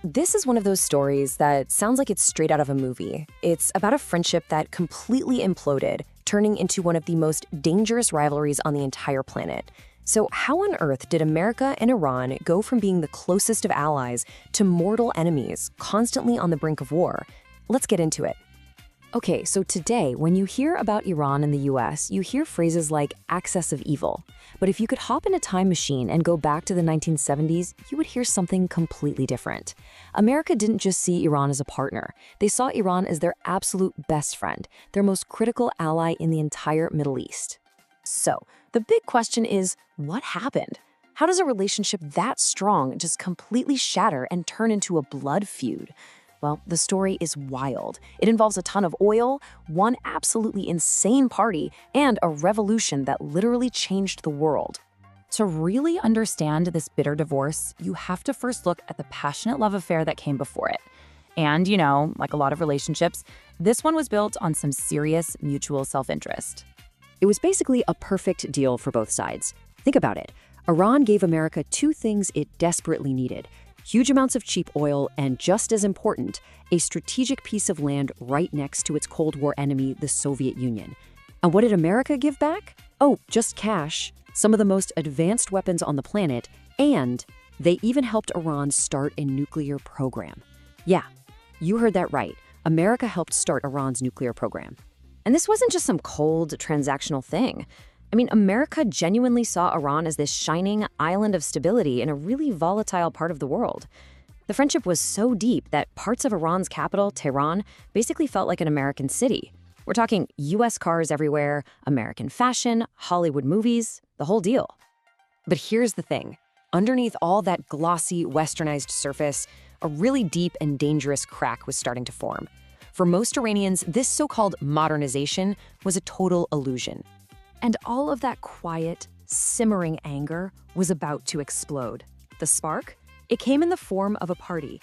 This is one of those stories that sounds like it's straight out of a movie. It's about a friendship that completely imploded, turning into one of the most dangerous rivalries on the entire planet. So how on earth did America and Iran go from being the closest of allies to mortal enemies, constantly on the brink of war? Let's get into it. Okay, so today, when you hear about Iran and the US, you hear phrases like axis of evil. But if you could hop in a time machine and go back to the 1970s, you would hear something completely different. America didn't just see Iran as a partner. They saw Iran as their absolute best friend, their most critical ally in the entire Middle East. So, the big question is, what happened? How does a relationship that strong just completely shatter and turn into a blood feud? Well, the story is wild. It involves a ton of oil, one absolutely insane party, and a revolution that literally changed the world. To really understand this bitter divorce, you have to first look at the passionate love affair that came before it. And, like a lot of relationships, this one was built on some serious mutual self-interest. It was basically a perfect deal for both sides. Think about it. Iran gave America two things it desperately needed: huge amounts of cheap oil, and just as important, a strategic piece of land right next to its Cold War enemy, the Soviet Union. And what did America give back? Oh, just cash, some of the most advanced weapons on the planet, and they even helped Iran start a nuclear program. Yeah, you heard that right. America helped start Iran's nuclear program. And this wasn't just some cold, transactional thing. America genuinely saw Iran as this shining island of stability in a really volatile part of the world. The friendship was so deep that parts of Iran's capital, Tehran, basically felt like an American city. We're talking US cars everywhere, American fashion, Hollywood movies, the whole deal. But here's the thing. Underneath all that glossy, westernized surface, a really deep and dangerous crack was starting to form. For most Iranians, this so-called modernization was a total illusion. And all of that quiet, simmering anger was about to explode. The spark? It came in the form of a party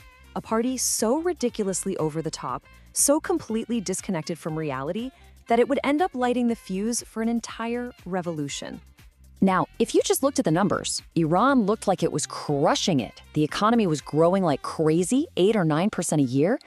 so ridiculously over the top, so completely disconnected from reality, that it would end up lighting the fuse for an entire revolution. Now, if you just looked at the numbers, Iran looked like it was crushing it. The economy was growing like crazy, 8 or 9% a year,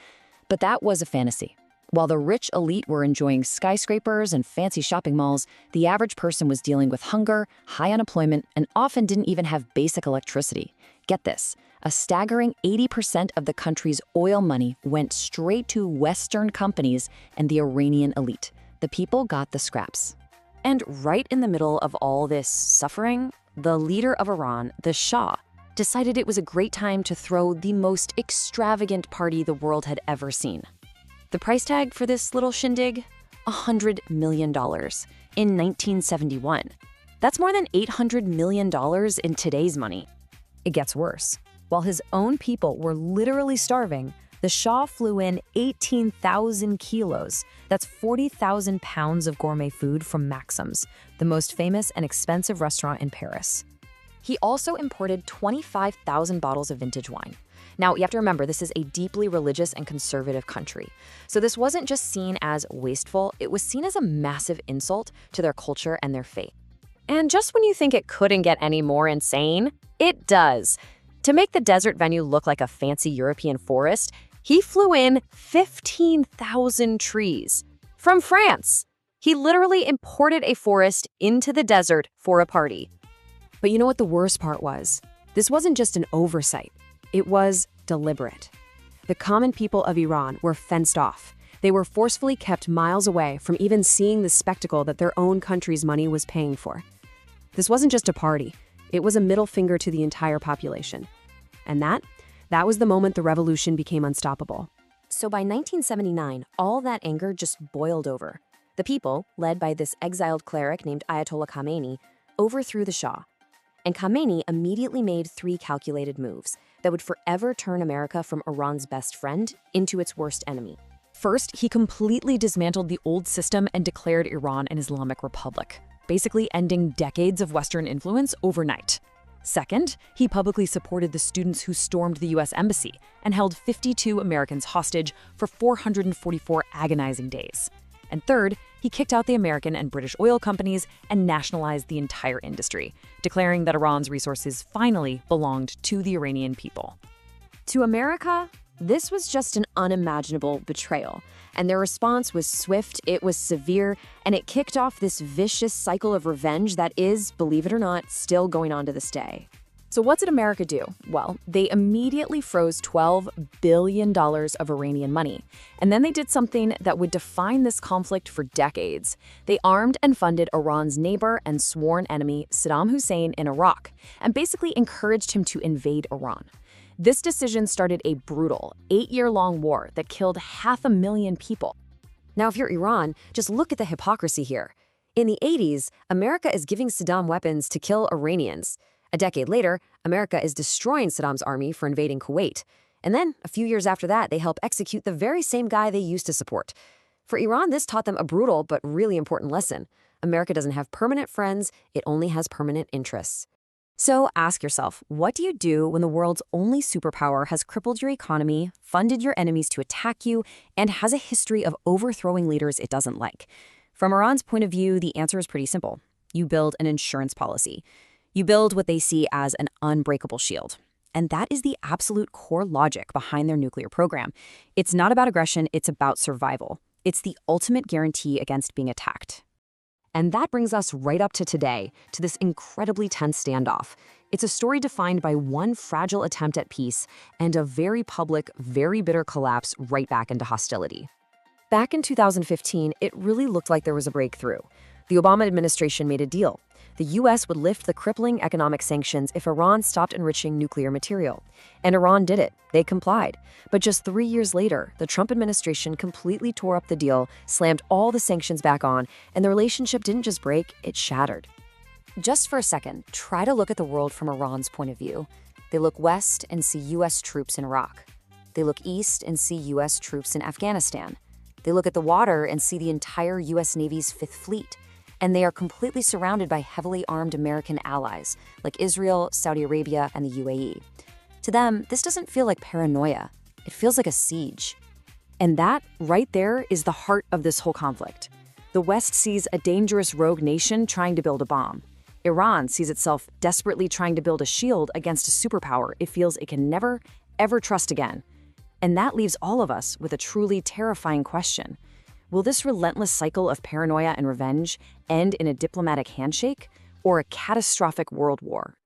but that was a fantasy. While the rich elite were enjoying skyscrapers and fancy shopping malls, the average person was dealing with hunger, high unemployment, and often didn't even have basic electricity. Get this, a staggering 80% of the country's oil money went straight to Western companies and the Iranian elite. The people got the scraps. And right in the middle of all this suffering, the leader of Iran, the Shah, decided it was a great time to throw the most extravagant party the world had ever seen. The price tag for this little shindig? $100 million in 1971. That's more than $800 million in today's money. It gets worse. While his own people were literally starving, the Shah flew in 18,000 kilos. That's 40,000 pounds of gourmet food from Maxim's, the most famous and expensive restaurant in Paris. He also imported 25,000 bottles of vintage wine. Now, you have to remember, this is a deeply religious and conservative country. So this wasn't just seen as wasteful, it was seen as a massive insult to their culture and their faith. And just when you think it couldn't get any more insane, it does. To make the desert venue look like a fancy European forest, he flew in 15,000 trees from France. He literally imported a forest into the desert for a party. But you know what the worst part was? This wasn't just an oversight. It was deliberate. The common people of Iran were fenced off. They were forcefully kept miles away from even seeing the spectacle that their own country's money was paying for. This wasn't just a party. It was a middle finger to the entire population. And that was the moment the revolution became unstoppable. So by 1979, all that anger just boiled over. The people, led by this exiled cleric named Ayatollah Khamenei, overthrew the Shah. And Khamenei immediately made 3 calculated moves that would forever turn America from Iran's best friend into its worst enemy. First, he completely dismantled the old system and declared Iran an Islamic republic, basically ending decades of Western influence overnight. Second, he publicly supported the students who stormed the US embassy and held 52 Americans hostage for 444 agonizing days. And third, he kicked out the American and British oil companies and nationalized the entire industry, declaring that Iran's resources finally belonged to the Iranian people. To America, this was just an unimaginable betrayal, and their response was swift, it was severe, and it kicked off this vicious cycle of revenge that is, believe it or not, still going on to this day. So what did America do? Well, they immediately froze $12 billion of Iranian money. And then they did something that would define this conflict for decades. They armed and funded Iran's neighbor and sworn enemy, Saddam Hussein, in Iraq, and basically encouraged him to invade Iran. This decision started a brutal 8-year-long war that killed 500,000 people. Now, if you're Iran, just look at the hypocrisy here. In the 80s, America is giving Saddam weapons to kill Iranians. A decade later, America is destroying Saddam's army for invading Kuwait. And then, a few years after that, they help execute the very same guy they used to support. For Iran, this taught them a brutal but really important lesson. America doesn't have permanent friends, it only has permanent interests. So ask yourself, what do you do when the world's only superpower has crippled your economy, funded your enemies to attack you, and has a history of overthrowing leaders it doesn't like? From Iran's point of view, the answer is pretty simple. You build an insurance policy. You build what they see as an unbreakable shield. And that is the absolute core logic behind their nuclear program. It's not about aggression, it's about survival. It's the ultimate guarantee against being attacked. And that brings us right up to today, to this incredibly tense standoff. It's a story defined by one fragile attempt at peace and a very public, very bitter collapse right back into hostility. Back in 2015, it really looked like there was a breakthrough. The Obama administration made a deal. The U.S. would lift the crippling economic sanctions if Iran stopped enriching nuclear material. And Iran did it. They complied. But just 3 years later, the Trump administration completely tore up the deal, slammed all the sanctions back on, and the relationship didn't just break, it shattered. Just for a second, try to look at the world from Iran's point of view. They look west and see U.S. troops in Iraq. They look east and see U.S. troops in Afghanistan. They look at the water and see the entire U.S. Navy's Fifth Fleet. And they are completely surrounded by heavily armed American allies, like Israel, Saudi Arabia, and the UAE. To them, this doesn't feel like paranoia. It feels like a siege. And that, right there, is the heart of this whole conflict. The West sees a dangerous rogue nation trying to build a bomb. Iran sees itself desperately trying to build a shield against a superpower it feels it can never, ever trust again. And that leaves all of us with a truly terrifying question. Will this relentless cycle of paranoia and revenge end in a diplomatic handshake or a catastrophic world war